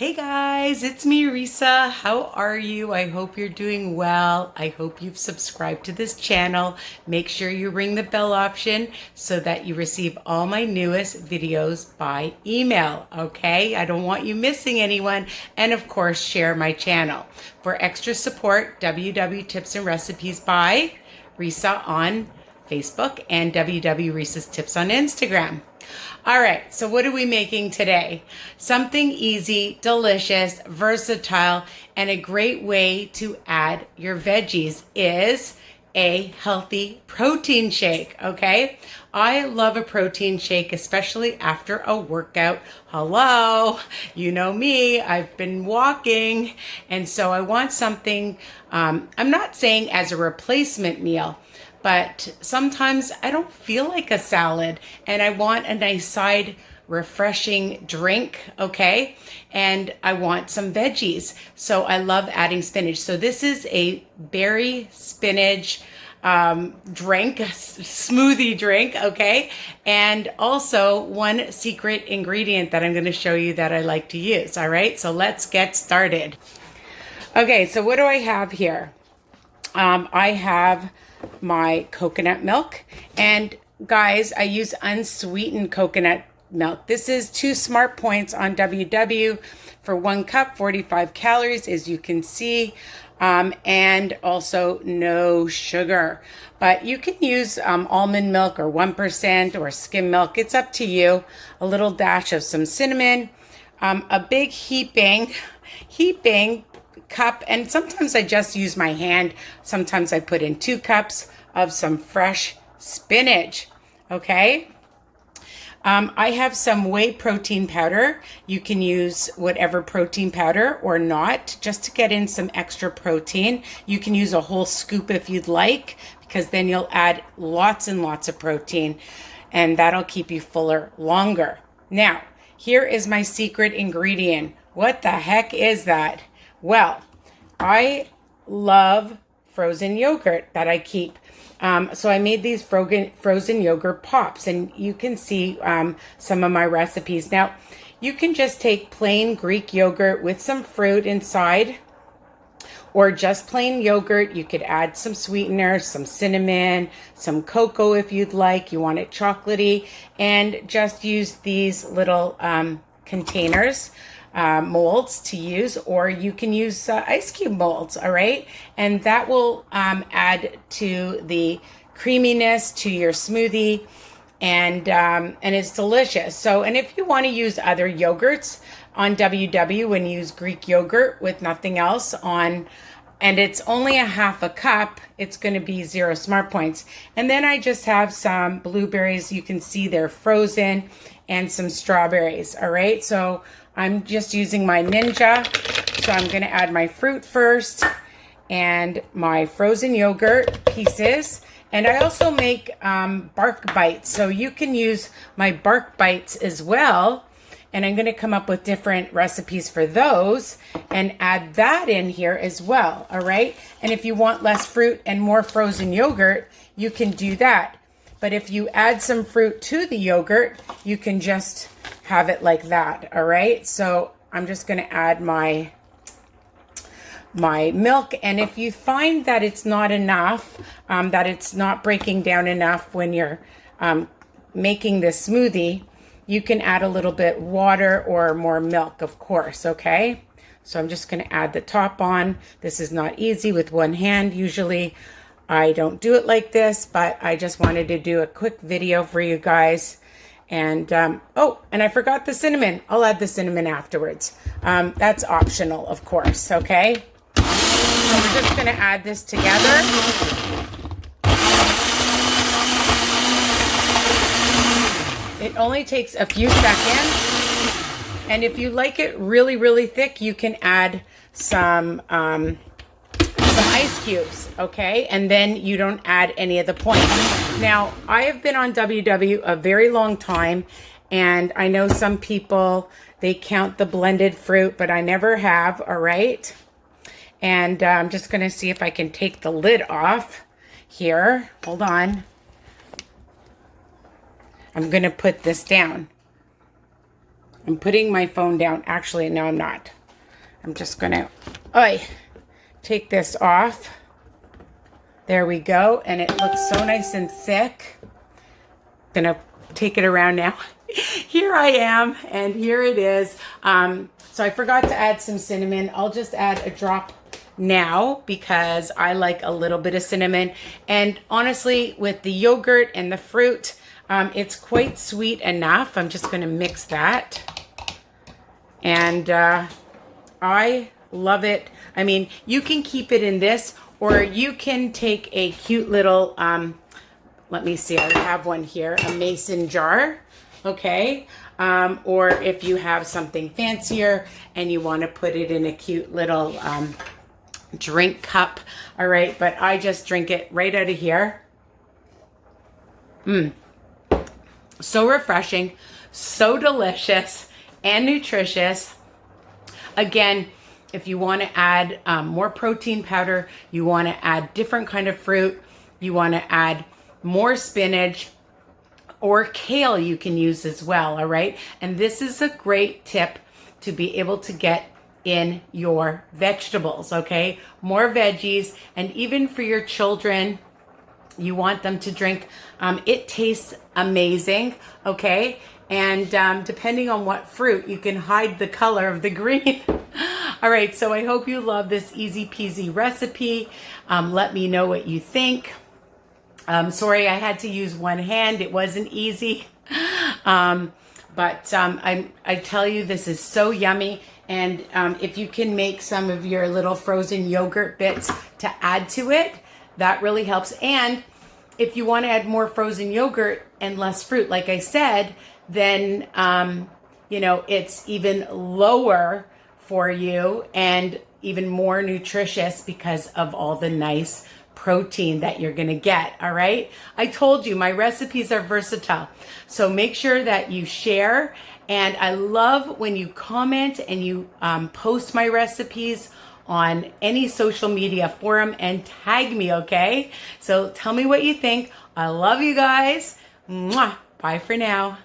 Hey guys, it's me, Risa. How are you? I hope you're doing well. I hope you've subscribed to this channel. Make sure you ring the bell option so that you receive all my newest videos by email, okay? I don't want you missing anyone. And of course, share my channel. For extra support, WW Tips and Recipes by Risa on Facebook and WW Risa's Tips on Instagram. All right, so what are we making today? Something easy, delicious, versatile, and a great way to add your veggies is a healthy protein shake, okay? I love a protein shake, especially after a workout. Hello, you know me, I've been walking, and so I want something, I'm not saying as a replacement meal, but sometimes I don't feel like a salad and I want a nice side refreshing drink, okay? And I want some veggies. So I love adding spinach. So this is a berry spinach drink, smoothie drink, okay? And also one secret ingredient that I'm gonna show you that I like to use, all right? So let's get started. Okay, so what do I have here? I have my coconut milk, and guys, I use unsweetened coconut milk. This is 2 smart points on WW for 1 cup, 45 calories, as you can see, and also no sugar. But you can use almond milk or 1% or skim milk. It's up to you. A little dash of some cinnamon, a big heaping cup, and sometimes I just use my hand. Sometimes I put in 2 cups of some fresh spinach, okay? I have some whey protein powder. You can use whatever protein powder or not, just to get in some extra protein. You can use a whole scoop if you'd like, because then you'll add lots and lots of protein, and that'll keep you fuller longer. Now, here is my secret ingredient. What the heck is that? Well, I love frozen yogurt that I keep. So I made these frozen yogurt pops, and you can see some of my recipes. Now, you can just take plain Greek yogurt with some fruit inside, or just plain yogurt. You could add some sweeteners, some cinnamon, some cocoa if you'd like. You want it chocolatey, and just use these little containers, molds to use, or you can use ice cube molds, all right? And that will add to the creaminess to your smoothie, and it's delicious. So, and if you want to use other yogurts on WW and use Greek yogurt with nothing else on, and it's only a half a cup, it's going to be 0 smart points. And then I just have some blueberries. You can see they're frozen, and some strawberries, all right? So I'm just using my Ninja. So I'm going to add my fruit first and my frozen yogurt pieces. And I also make bark bites. So you can use my bark bites as well. And I'm going to come up with different recipes for those and add that in here as well, all right? And if you want less fruit and more frozen yogurt, you can do that. But if you add some fruit to the yogurt, you can just have it like that, all right? So I'm just gonna add my milk, and if you find that it's not enough, that it's not breaking down enough when you're making this smoothie, you can add a little bit water or more milk, of course, okay? So I'm just gonna add the top on. This is not easy with one hand. Usually I don't do it like this, but I just wanted to do a quick video for you guys. And, oh, and I forgot the cinnamon. I'll add the cinnamon afterwards. That's optional, of course, okay? So we're just gonna add this together. It only takes a few seconds. And if you like it really, really thick, you can add some ice cubes, okay? And then you don't add any of the points. Now, I have been on WW a very long time, and I know some people, they count the blended fruit, but I never have, all right? And I'm just gonna see if I can take the lid off here. Hold on. I'm gonna put this down. I'm putting my phone down. Actually, no, I'm not. I'm just gonna take this off. There we go. And it looks so nice and thick. Gonna take it around now. Here I am, and here it is. So I forgot to add some cinnamon. I'll just add a drop now because I like a little bit of cinnamon. And honestly, with the yogurt and the fruit, it's quite sweet enough. I'm just going to mix that. And I love it. I mean, you can keep it in this, or you can take a cute little, let me see, I have one here, a mason jar, okay? Or if you have something fancier and you want to put it in a cute little drink cup, all right? But I just drink it right out of here. So refreshing, so delicious and nutritious. Again, if you want to add more protein powder, you want to add different kind of fruit, you want to add more spinach or kale, you can use as well, all right? And this is a great tip to be able to get in your vegetables, okay? More veggies, and even for your children, you want them to drink. It tastes amazing, okay? And depending on what fruit, you can hide the color of the green. All right, so I hope you love this easy peasy recipe. Let me know what you think. Sorry, I had to use one hand. It wasn't easy. But I tell you, this is so yummy. And if you can make some of your little frozen yogurt bits to add to it, that really helps. And if you want to add more frozen yogurt and less fruit, like I said, then, it's even lower for you and even more nutritious because of all the nice protein that you're going to get. All right. I told you my recipes are versatile. So make sure that you share. And I love when you comment and you post my recipes on any social media forum and tag me. Okay. So tell me what you think. I love you guys. Mwah. Bye for now.